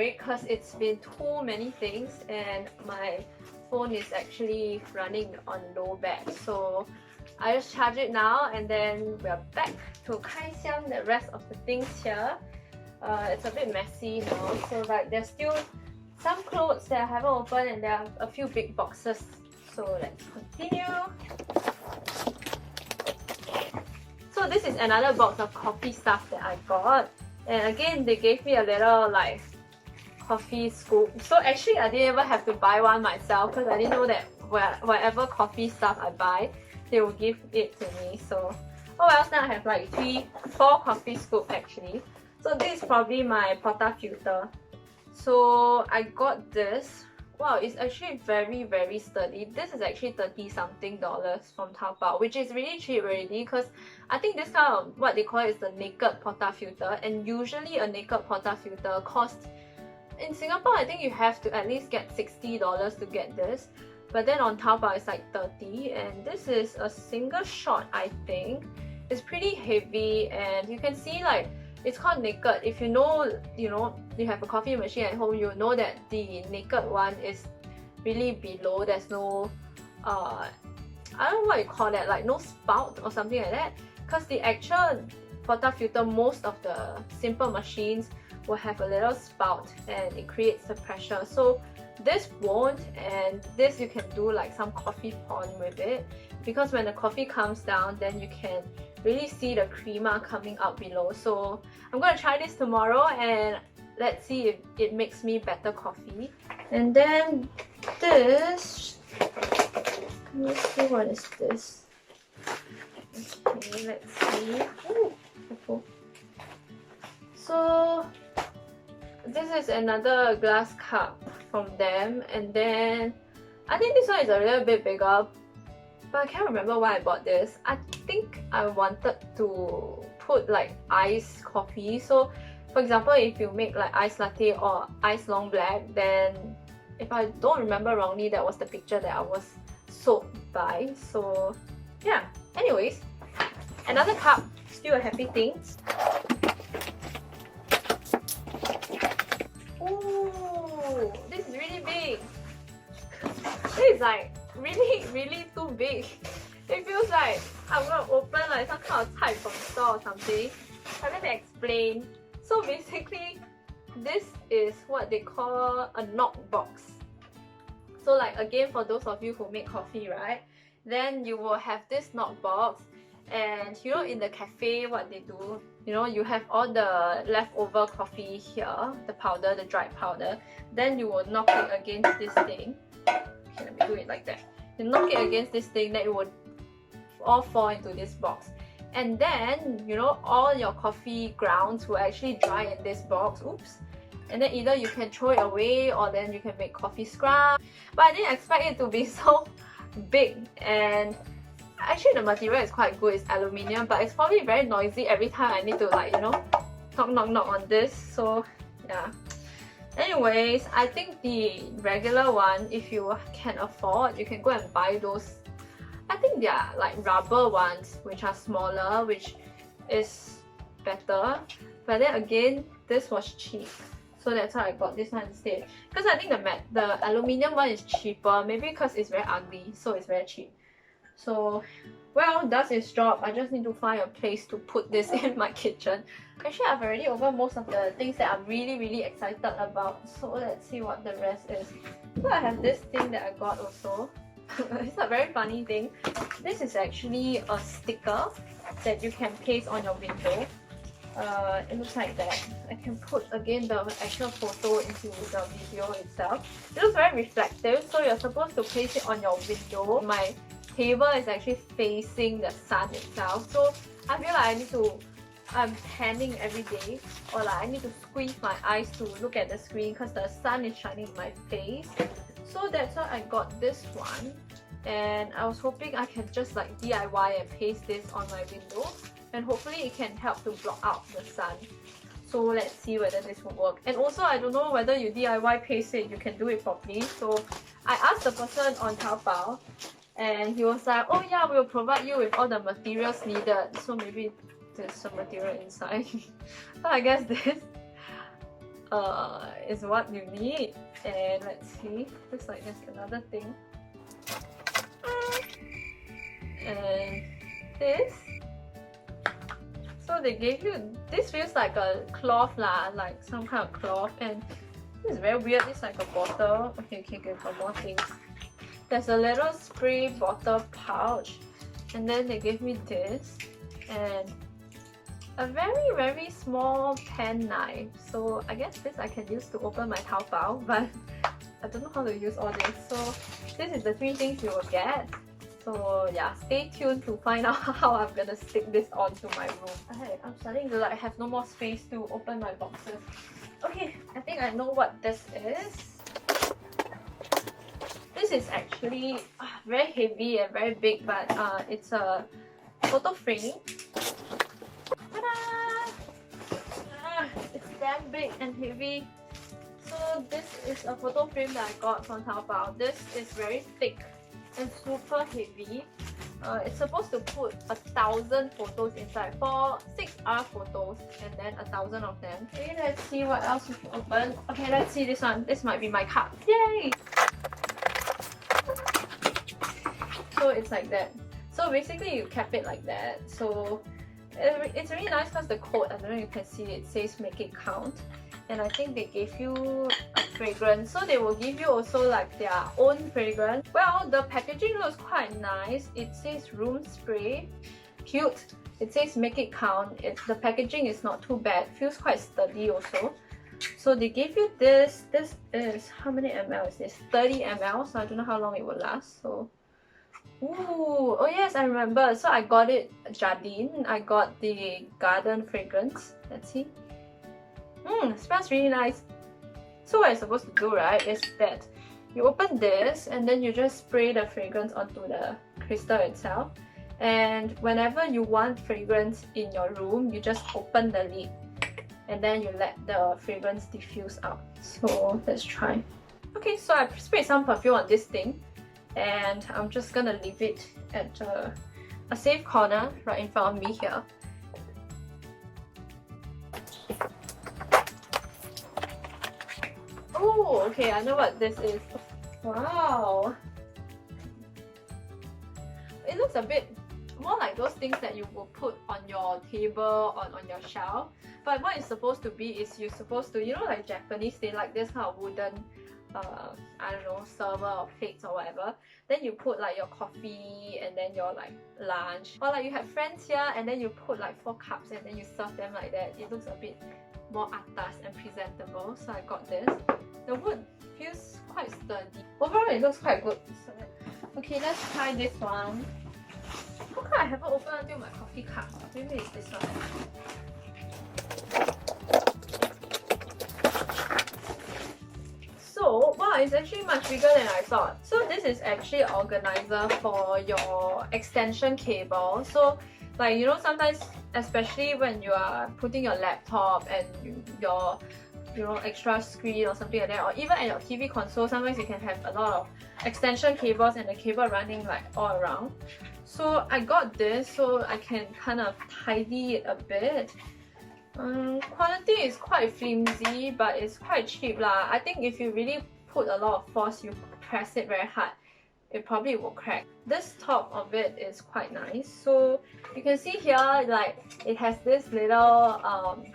break because it's been too many things and my phone is actually running on low bat. So I just charge it now and then we're back to 开箱 the rest of the things here. It's a bit messy now, so like there's still some clothes that I haven't opened and there are a few big boxes. So let's continue. So this is another box of coffee stuff that I got. And again, they gave me a little like coffee scoop. So actually I didn't even have to buy one myself because I didn't know that whatever coffee stuff I buy, they will give it to me. So oh well, now I have like 4 coffee scoops actually. So this is probably my Portafilter. So I got this. Wow, it's actually very sturdy. This is actually $30-something from Taobao, which is really cheap already because I think this kind of what they call it is the naked Portafilter, and usually a naked Portafilter costs in Singapore, I think you have to at least get $60 to get this, but then on Taobao it's like 30, and this is a single shot. I think it's pretty heavy, and you can see like it's called naked. If you know, you have a coffee machine at home, you know that the naked one is really below. There's no, I don't know what you call that, like no spout or something like that. Because the actual Portafilter, most of the simple machines will have a little spout and it creates the pressure. So this won't, and this you can do like some coffee pond with it, because when the coffee comes down, then you can really see the crema coming out below. So I'm gonna try this tomorrow and let's see if it makes me better coffee. And then this, let's see, what is this? Okay, let's see. Ooh, careful. So this is another glass cup from them, and then I think this one is a little bit bigger, but I can't remember why I bought this. I think I wanted to put like iced coffee. So for example, if you make like iced latte or iced long black, then if I don't remember wrongly, that was the picture that I was sold by. So yeah, anyways, another cup, still a happy thing. Ooh, this is really big. This is like really too big. It feels like I'm gonna open like some kind of type of store or something. I'm gonna explain. So basically, this is what they call a knock box. So like again, for those of you who make coffee, right? Then you will have this knock box, and you know in the cafe what they do, you have all the leftover coffee here, the powder, the dried powder. Then you will knock it against this thing. Okay, let me do it like that. You knock it against this thing, then it would all fall into this box. And then, all your coffee grounds will actually dry in this box. Oops. And then either you can throw it away or then you can make coffee scrub. But I didn't expect it to be so big. And actually the material is quite good. It's aluminium, but it's probably very noisy every time I need to like, knock on this. So yeah. Anyways, I think the regular one, if you can afford, you can go and buy those. I think they are like rubber ones, which are smaller, which is better. But then again, this was cheap, so that's why I got this one instead. Because I think the aluminium one is cheaper, maybe because it's very ugly, so it's very cheap. So, well, that's its job. I just need to find a place to put this in my kitchen. Actually, I've already opened most of the things that I'm really excited about. So let's see what the rest is. So I have this thing that I got also. It's a very funny thing. This is actually a sticker that you can paste on your window. It looks like that. I can put again the actual photo into the video itself. It looks very reflective, so you're supposed to place it on your window. My table is actually facing the sun itself, so I feel like I'm panning every day, or like I need to squeeze my eyes to look at the screen because the sun is shining in my face. So that's why I got this one, and I was hoping I can just like DIY and paste this on my window, and hopefully it can help to block out the sun. So let's see whether this will work. And also, I don't know whether you DIY paste it, you can do it properly. So I asked the person on Taobao, and he was like, oh yeah, we'll provide you with all the materials needed. So maybe there's some material inside. But I guess this. is what you need. And let's see, looks like there's another thing. And this. So they gave you, this feels like a cloth lah, like some kind of cloth, and this is very weird. It's like a bottle. Okay, got more things. There's a little spray bottle pouch, and then they gave me this and a very small pen knife. So I guess this I can use to open my Taobao, but I don't know how to use all this. So this is the 3 things you will get. So yeah, stay tuned to find out how I'm gonna stick this onto my room. Okay, I'm starting to like have no more space to open my boxes. Okay, I think I know what this is. This is actually very heavy and very big, but it's a photo frame. It's damn big and heavy. So this is a photo frame that I got from Taobao. This is very thick and super heavy. It's supposed to put 1,000 photos inside for 6R photos and then 1,000 of them. Okay, let's see what else we can open. Okay, let's see this one. This might be my card. Yay! So it's like that. So basically you cap it like that. So it's really nice because the code, I don't know if you can see it, says make it count. And I think they gave you a fragrance, so they will give you also like their own fragrance. Well, the packaging looks quite nice. It says room spray, cute. It says make it count. The packaging is not too bad, feels quite sturdy also. So they gave you this. This is, how many ml is this? 30 ml, so I don't know how long it will last. So ooh, oh yes, I remember. So I got it Jardine. I got the garden fragrance. Let's see. Smells really nice. So what you're supposed to do, right, is that you open this and then you just spray the fragrance onto the crystal itself. And whenever you want fragrance in your room, you just open the lid and then you let the fragrance diffuse out. So let's try. Okay, so I sprayed some perfume on this thing and I'm just gonna leave it at a safe corner right in front of me here. Oh, okay, I know what this is. Wow. It looks a bit more like those things that you will put on your table or on your shelf. But what it's supposed to be is you're supposed to, you know, like Japanese, they like this kind of wooden, I don't know, server or plates or whatever. Then you put like your coffee and then your like lunch. Or like you have friends here and then you put like 4 cups and then you serve them like that. It looks a bit more atas and presentable, so I got this. The wood feels quite sturdy. Overall, it looks quite good. So, okay, let's try this one. How come I haven't opened until my coffee cup? Maybe it's this one. So, wow, it's actually much bigger than I thought. So this is actually an organizer for your extension cable. So, like, you know, sometimes, especially when you are putting your laptop and your, you know, extra screen or something like that, or even at your TV console, sometimes you can have a lot of extension cables and the cable running like all around. So I got this so I can kind of tidy it a bit. Quality is quite flimsy, but it's quite cheap lah. I think if you really put a lot of force, you press it very hard, it probably will crack. This top of it is quite nice. So you can see here, like, it has this little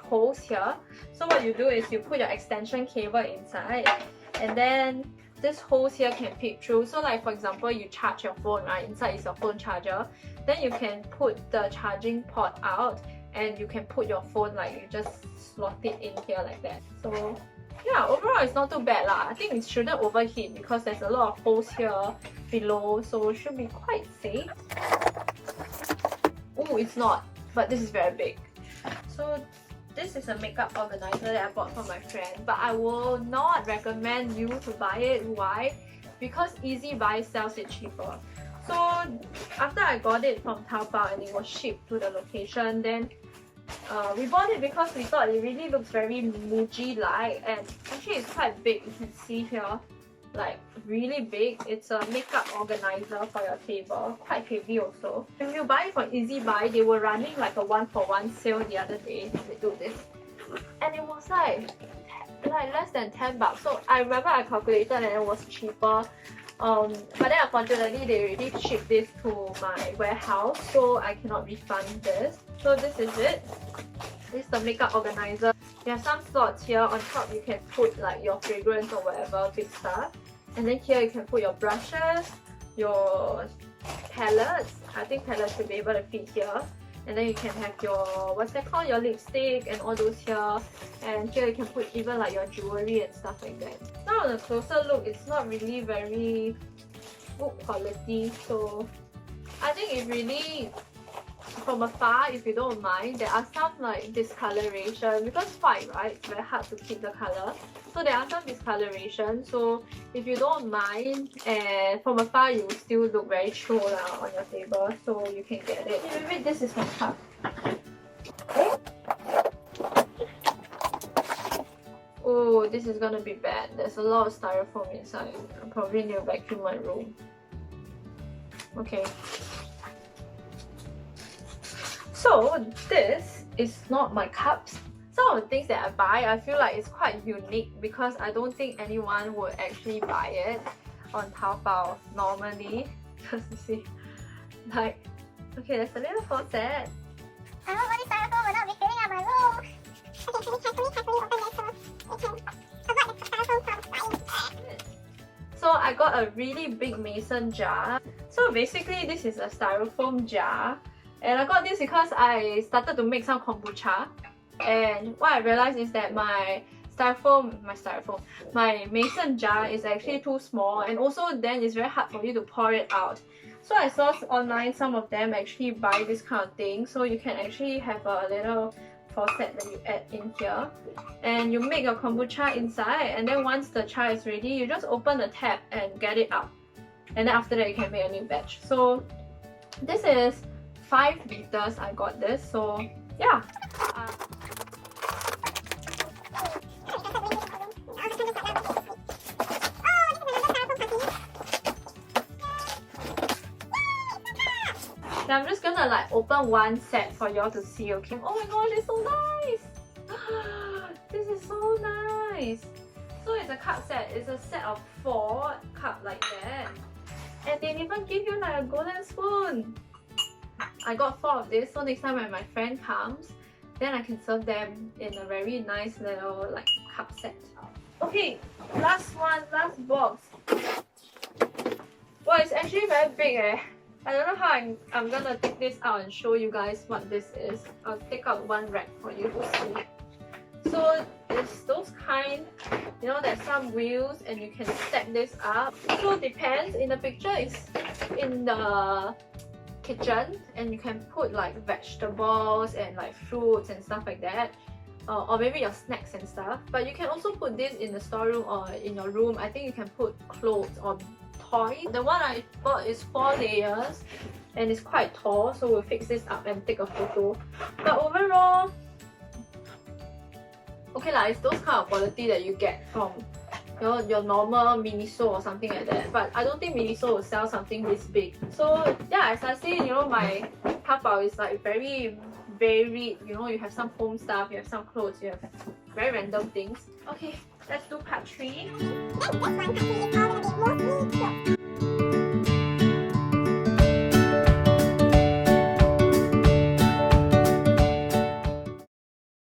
holes here. So what you do is you put your extension cable inside, and then this holes here can peek through. So like, for example, you charge your phone, right? Inside is your phone charger. Then you can put the charging port out and you can put your phone, like, you just slot it in here like that. So yeah, overall it's not too bad lah. I think it shouldn't overheat because there's a lot of holes here below, so it should be quite safe. Oh, it's not, but this is very big. So this is a makeup organizer that I bought from my friend, but I will not recommend you to buy it. Why? Because Easy Buy sells it cheaper. So after I got it from Taobao and it was shipped to the location, then we bought it because we thought it really looks very Muji-like, and actually it's quite big. You can see here, like, really big. It's a makeup organizer for your table, quite heavy also. If you buy it from Easy Buy, they were running like a 1-for-1 sale the other day. They do this, and it was like like less than 10 bucks. So I remember I calculated and it was cheaper. But then unfortunately they already shipped this to my warehouse, so I cannot refund this. So this is it. This is the makeup organizer. You have some slots here. On top you can put like your fragrance or whatever big stuff. And then here you can put your brushes, your palettes. I think palettes should be able to fit here. And then you can have your, what's that called, your lipstick and all those here. And here you can put even like your jewelry and stuff like that. Now on a closer look, it's not really very good quality. So I think it really, from afar, if you don't mind, there are some like discoloration. Because white, right, it's very hard to keep the color. So there are some discoloration. So if you don't mind, and from afar you will still look very chill on your table, so you can get it. Maybe this is my cup. Oh, this is gonna be bad. There's a lot of styrofoam inside. I probably need to vacuum my room. Okay. So this is not my cups. Some of the things that I buy, I feel like it's quite unique because I don't think anyone would actually buy it on Taobao normally. Because you see, like, okay, there's a little faucet. I hope all this styrofoam will not be filling up my room. Okay, can we carefully open this so we can avoid the styrofoam from flying? So I got a really big mason jar. So basically this is a styrofoam jar. And I got this because I started to make some kombucha. And what I realized is that my mason jar is actually too small, and also then it's very hard for you to pour it out. So I saw online some of them actually buy this kind of thing, so you can actually have a little faucet that you add in here, and you make your kombucha inside, and then once the chai is ready, you just open the tap and get it out, and then after that you can make a new batch. So this is 5 liters. I got this, so yeah. Now I'm just gonna like open one set for y'all to see, okay? Oh my gosh, it's so nice! This is so nice! So it's a cup set. It's a set of 4 cups like that. And they even give you like a golden spoon. I got 4 of this, so next time when my friend comes, then I can serve them in a very nice little like cup set. Okay, last one, last box. Well, it's actually very big eh. I don't know how I'm gonna take this out and show you guys what this is. I'll take out one rack for you to see. So it's those kind, you know, there's some wheels and you can stack this up. So it depends. In the picture, it's in the kitchen and you can put like vegetables and like fruits and stuff like that. Or maybe your snacks and stuff. But you can also put this in the storeroom or in your room. I think you can put clothes or toys. The one I bought is 4 layers and it's quite tall, so we'll fix this up and take a photo. But overall, okay lah, it's those kind of quality that you get from your normal Miniso or something like that. But I don't think Miniso will sell something this big. So yeah, as I say, you know, my Taobao is like very varied. You know, you have some home stuff, you have some clothes, you have very random things. Okay, let's do part 3. Next one, part 3 is all gonna be mostly clothes.